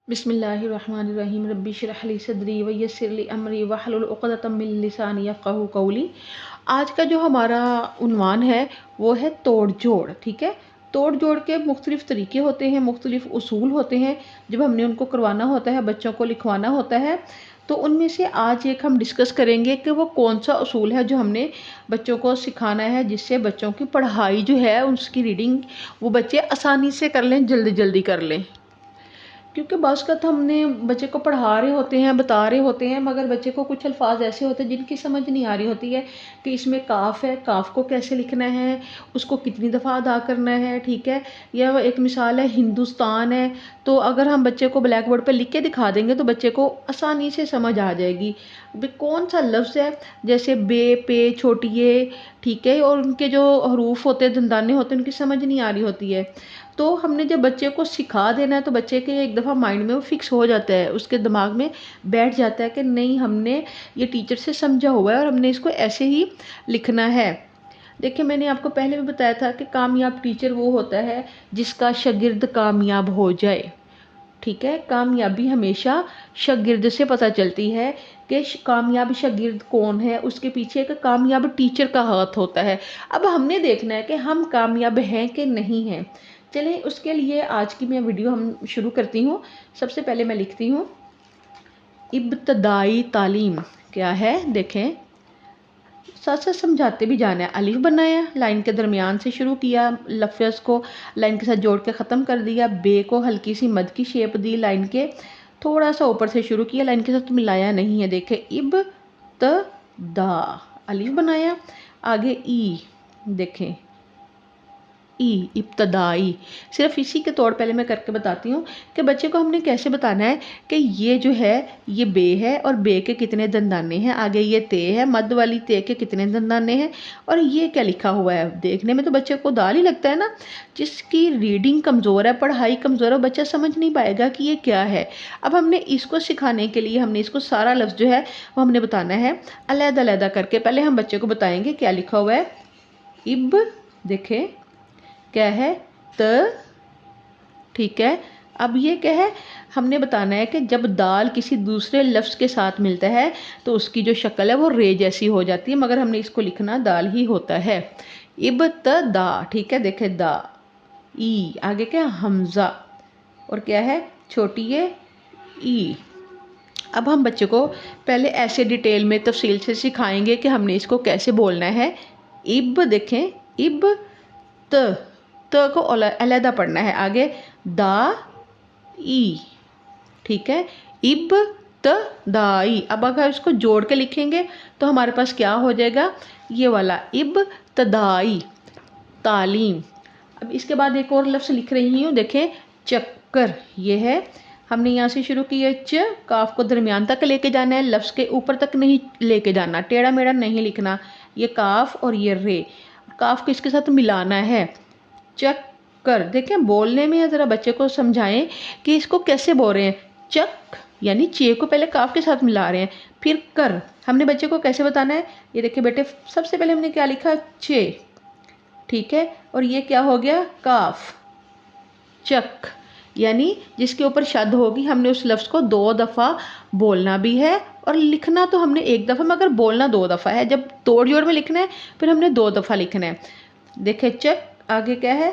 बिस्मिल्लाहिर्रहमानिर्रहीम रब्बि इश्रह ली सदरी व यस्सिर ली अमरी वहलुल उक़दतम मिन लिसानी यफ़क़हू क़ौली। आज का जो हमारा उन्वान है वो है तोड़ जोड़। ठीक है, तोड़ जोड़ के मुख्तलिफ़ तरीके होते हैं, मुख्तलिफ़ उसूल होते हैं जब हमने उनको करवाना होता है, बच्चों को लिखवाना होता है। तो उनमें से आज एक हम डिस्कस करेंगे कि वो कौन सा उसूल है जो हमने बच्चों को सिखाना है, जिससे बच्चों की पढ़ाई जो है उसकी रीडिंग वो बच्चे आसानी से कर लें, जल्दी जल्दी कर लें। क्योंकि बाज़ का तो हमने बच्चे को पढ़ा रहे होते हैं, बता रहे होते हैं, मगर बच्चे को कुछ अल्फाज ऐसे होते हैं जिनकी समझ नहीं आ रही होती है कि इसमें काफ़ है, काफ़ को कैसे लिखना है, उसको कितनी दफ़ा अदा करना है। ठीक है, या एक मिसाल है हिंदुस्तान है, तो अगर हम बच्चे को ब्लैक बोर्ड पर लिख के दिखा देंगे तो बच्चे को आसानी से समझ आ जाएगी भी कौन सा लफ्ज़ है। जैसे बे, पे, छोटी ए, ठीक है, और उनके जो हरूफ होते हैं, दंदाने होते हैं, उनकी समझ नहीं आ रही होती है। तो हमने जब बच्चे को सिखा देना है तो बच्चे के एक दफ़ा माइंड में वो फिक्स हो जाता है, उसके दिमाग में बैठ जाता है कि नहीं, हमने ये टीचर से समझा हुआ है और हमने इसको ऐसे ही लिखना है। देखिए, मैंने आपको पहले भी बताया था कि कामयाब टीचर वो होता है जिसका शागिर्द कामयाब हो जाए। ठीक है, कामयाबी हमेशा शागिर्द से पता चलती है कि कामयाब शागिर्द कौन है, उसके पीछे एक कामयाब टीचर का हाथ होता है। अब हमने देखना है कि हम कामयाब हैं कि नहीं हैं। चलें, उसके लिए आज की मैं वीडियो हम शुरू करती हूँ। सबसे पहले मैं लिखती हूँ इब्तदाई तालीम क्या है। देखें, साथ साथ समझाते भी जाना है। अलिफ बनाया, लाइन के दरमियान से शुरू किया, लफ्ज़ को लाइन के साथ जोड़ के ख़त्म कर दिया। बे को हल्की सी मद की शेप दी, लाइन के थोड़ा सा ऊपर से शुरू किया, लाइन के साथ मिलाया नहीं है। देखें, इब त दा, अलिफ बनाया, आगे ई, देखें ई, इब्तदाई। सिर्फ इसी के तौर पहले मैं करके बताती हूँ कि बच्चे को हमने कैसे बताना है कि ये जो है ये बे है और बे के कितने दंदाने हैं, आगे ये ते है, मद वाली ते के कितने दंदाने हैं, और ये क्या लिखा हुआ है। देखने में तो बच्चे को दाल ही लगता है ना। जिसकी रीडिंग कमज़ोर है, पढ़ाई कमज़ोर है, बच्चा समझ नहीं पाएगा कि ये क्या है। अब हमने इसको सिखाने के लिए हमने इसको सारा लफ्ज़ जो है वो हमने बताना है अलग-अलग करके। पहले हम बच्चे को बताएंगे क्या लिखा हुआ है। इब, देखें क्या है, त, ठीक है। अब ये क्या है, हमने बताना है कि जब दाल किसी दूसरे लफ्ज़ के साथ मिलता है तो उसकी जो शक्ल है वो रे जैसी हो जाती है, मगर हमने इसको लिखना दाल ही होता है। इब त दा, ठीक है, देखे दा, ई, आगे क्या हमज़ा, और क्या है छोटी ये ई। अब हम बच्चे को पहले ऐसे डिटेल में तफसील से सिखाएंगे कि हमने इसको कैसे बोलना है। इब, देखें, इब त को अलहदा पढ़ना है, आगे दा ई, ठीक है, इब त दाई। अब अगर इसको जोड़ के लिखेंगे तो हमारे पास क्या हो जाएगा, ये वाला इब तदाई, तालीम। अब इसके बाद एक और लफ्ज़ लिख रही हूँ, देखें चक्कर, ये है। हमने यहाँ से शुरू किया, च, काफ को दरमियान तक लेके जाना है, लफ्ज़ के ऊपर तक नहीं लेके जाना, टेढ़ा मेढ़ा नहीं लिखना। ये काफ और ये रे, काफ को इसके साथ मिलाना है। चक्कर, देखें बोलने में ज़रा बच्चे को समझाएं कि इसको कैसे बोल रहे हैं। चक यानी चे को पहले काफ के साथ मिला रहे हैं, फिर कर। हमने बच्चे को कैसे बताना है, ये देखिए बेटे, सबसे पहले हमने क्या लिखा, चे, ठीक है, और ये क्या हो गया, काफ। चक यानी जिसके ऊपर शद होगी हमने उस लफ्ज़ को 2 दफ़ा बोलना भी है और लिखना तो हमने 1 दफ़ा, मगर बोलना 2 दफ़ा है। जब तोड़ जोड़ में लिखना है फिर हमने 2 दफ़ा लिखना है। देखे चक, आगे क्या है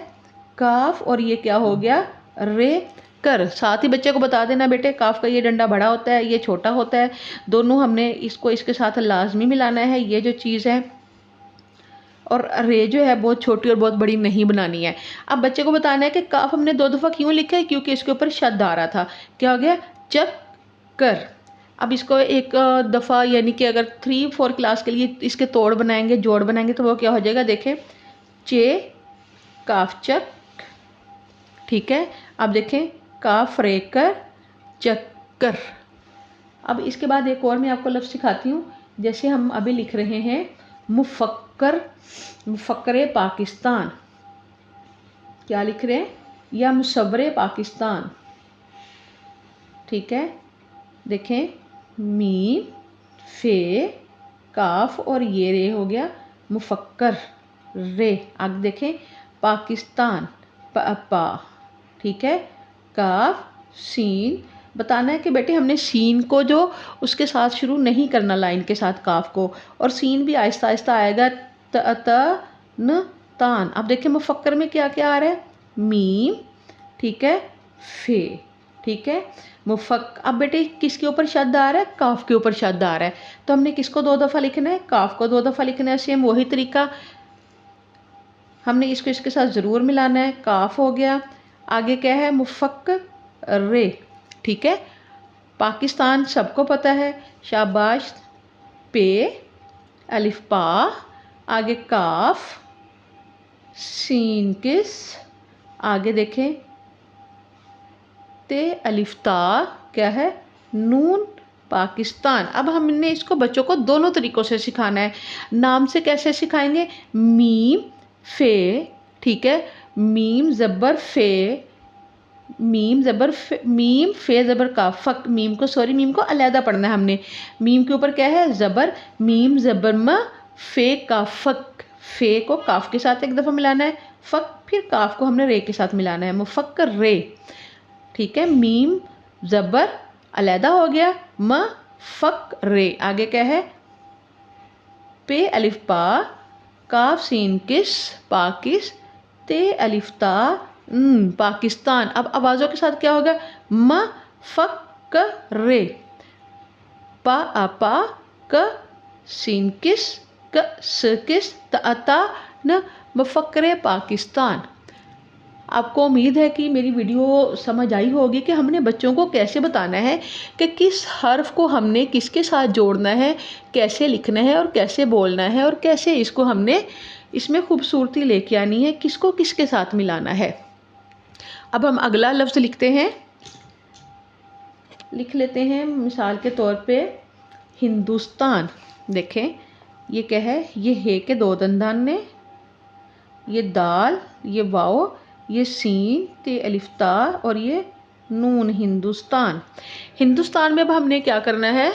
काफ, और ये क्या हो गया रे, कर। साथ ही बच्चे को बता देना बेटे, काफ का ये डंडा बड़ा होता है, ये छोटा होता है, दोनों हमने इसको इसके साथ लाजमी मिलाना है, ये जो चीज़ है। और रे जो है बहुत छोटी और बहुत बड़ी नहीं बनानी है। अब बच्चे को बताना है कि काफ हमने 2 दफ़ा क्यों लिखा है, क्योंकि इसके ऊपर शद आ रहा था। क्या हो गया, चक कर। अब इसको एक दफ़ा यानी कि अगर 3-4 क्लास के लिए इसके तोड़ बनाएंगे, जोड़ बनाएंगे, तो वो क्या हो जाएगा, देखें चे, काफ चक, ठीक है। अब देखें काफ रे कर, चक्कर। अब इसके बाद एक और मैं आपको लफ्ज़ सिखाती हूँ। जैसे हम अभी लिख रहे हैं मुफक्कर, मुफक्कर पाकिस्तान, क्या लिख रहे हैं, या मुसव्वरे पाकिस्तान, ठीक है। देखें मीम, फे, काफ और ये रे हो गया मुफक्कर रे। आगे देखें पाकिस्तान, पा, ठीक है, काफ सीन बताना है कि बेटे हमने सीन को जो उसके साथ शुरू नहीं करना लाइन के साथ काफ को, और सीन भी आहिस्ता आहिस्ता आएगा। त न तान। अब देखिए मुफक्कर में क्या क्या आ रहा है, मीम, ठीक है, फे, ठीक है, मुफक। अब बेटे किसके ऊपर शब्द आ रहा है, काफ के ऊपर शब्द आ रहा है, तो हमने किसको 2 दफ़ा लिखना है, काफ को 2 दफ़ा लिखना है। सेम वही तरीका हमने इसको इसके साथ ज़रूर मिलाना है। काफ हो गया, आगे क्या है, मुफक रे, ठीक है। पाकिस्तान सबको पता है, शाबाश, पे, अलिफ पा, आगे काफ, सीन किस, आगे देखें ते अलिफ ता, क्या है, नून, पाकिस्तान। अब हमने इसको बच्चों को दोनों तरीक़ों से सिखाना है। नाम से कैसे सिखाएंगे, मीम फे, ठीक है, मीम ज़बर फे, मीम ज़बर फे, मीम फे ज़बर का, फ़क, मीम को अलहदा पढ़ना है हमने। मीम के ऊपर क्या है, ज़बर, मीम ज़बर म, फे का फ़क, फे को काफ के साथ एक दफ़ा मिलाना है, फ़क, फिर काफ को हमने रे के साथ मिलाना है, मुफ़क्कर रे, ठीक है। मीम ज़बर अलहदा हो गया, म फ़क रे, आगे क्या है, पे अलिफ पा, काफ सीन किस, पाकिस, ते अलिफ ता, पाकिस्तान। अब आवाज़ों के साथ क्या होगा, म फ़क रे, पा अपा, क सीन किस, क स किस, ता न, मुफ़क्कर पाकिस्तान। आपको उम्मीद है कि मेरी वीडियो समझ आई होगी कि हमने बच्चों को कैसे बताना है कि किस हर्फ को हमने किसके साथ जोड़ना है, कैसे लिखना है और कैसे बोलना है, और कैसे इसको हमने इसमें खूबसूरती लेके आनी है, किसको किसके साथ मिलाना है। अब हम अगला लफ्ज़ लिखते हैं, लिख लेते हैं मिसाल के तौर पे हिंदुस्तान। देखें ये क्या है, ये हे के 2 दंदान ने, ये दाल, ये वाओ, ये सीन, ते अलिफ ता, और ये नून, हिंदुस्तान। हिंदुस्तान में अब हमने क्या करना है,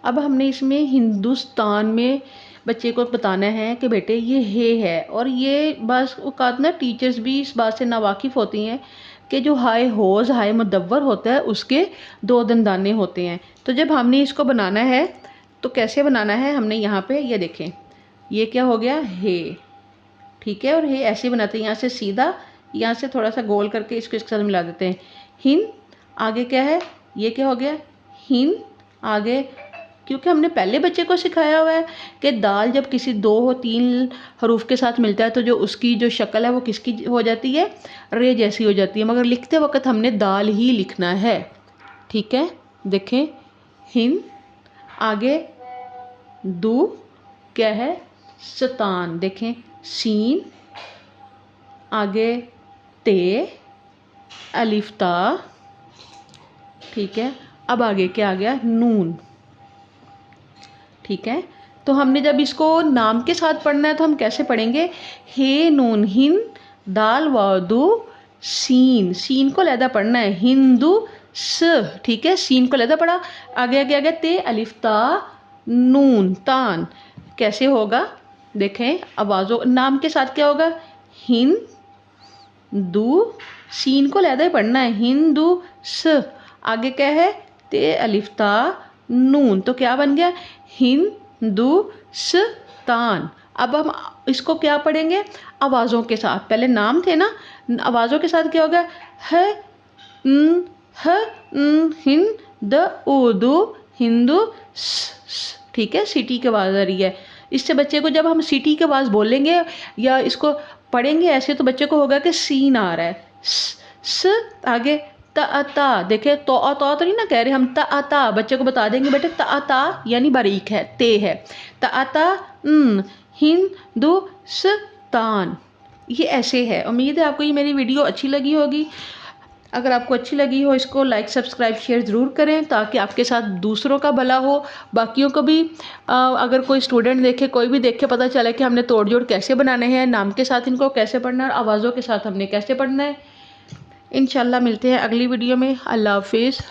अब हमने इसमें हिंदुस्तान में बच्चे को बताना है कि बेटे ये हे है, और ये बस औकात ना टीचर्स भी इस बात से नावाकिफ़ होती हैं कि जो हाय होज़ हाय मुदव्वर होता है उसके 2 दंदाने होते हैं। तो जब हमने इसको बनाना है तो कैसे बनाना है, हमने यहाँ पे ये देखें, ये क्या हो गया, हे, ठीक है, और हे ऐसे बनाते हैं, यहाँ से सीधा, यहाँ से थोड़ा सा गोल करके इसको इसके साथ मिला देते हैं। हिन, आगे क्या है, ये क्या हो गया, हिन, आगे, क्योंकि हमने पहले बच्चे को सिखाया हुआ है कि दाल जब किसी 2-3 हरूफ के साथ मिलता है तो जो उसकी जो शक्ल है वो किसकी हो जाती है, रे जैसी हो जाती है, मगर लिखते वक्त हमने दाल ही लिखना है, ठीक है। देखें हिन, आगे दू, क्या है, शतान, देखें सीन, आगे ते अलिफ ता, ठीक है। अब आगे क्या आ गया, नून, ठीक है। तो हमने जब इसको नाम के साथ पढ़ना है तो हम कैसे पढ़ेंगे, हे नून हिन, दाल वादू, सीन, सीन को लहदा पढ़ना है, हिंदू स, ठीक है, सीन को लहदा पढ़ा, आगे आगे आगे ते अलिफ ता, नून, तान, कैसे होगा, देखें आवाज़ों, नाम के साथ क्या होगा, हिन दू, सीन को लहदा ही पढ़ना है, हिंदू स, आगे क्या है, ते अलिफ ता, नून, तो क्या बन गया, हिंदुस्तान। अब हम इसको क्या पढ़ेंगे, आवाज़ों के साथ, पहले नाम थे ना, आवाज़ों के साथ क्या होगा, ह हिंद उदू हिंदू, ठीक है, सिटी की आवाज़ आ रही है। इससे बच्चे को जब हम सिटी की आवाज़ बोलेंगे या इसको पढ़ेंगे ऐसे तो बच्चे को होगा कि सीन आ रहा है, स, आगे ता, देखे तो नहीं ना कह रहे हम, ता, बच्चे को बता देंगे बेटे ता यानी बारीक है, ते है, ता हिंदुस्तान, ये ऐसे है। उम्मीद है आपको ये मेरी वीडियो अच्छी लगी होगी। अगर आपको अच्छी लगी हो इसको लाइक सब्सक्राइब शेयर ज़रूर करें ताकि आपके साथ दूसरों का भला हो, बाकियों को भी अगर कोई स्टूडेंट देखे, कोई भी देखे, पता चले कि हमने तोड़ जोड़ कैसे बनाने हैं, नाम के साथ इनको कैसे पढ़ना है और आवाज़ों के साथ हमने कैसे पढ़ना है। इंशाल्लाह मिलते हैं अगली वीडियो में। अल्लाह हाफिज़।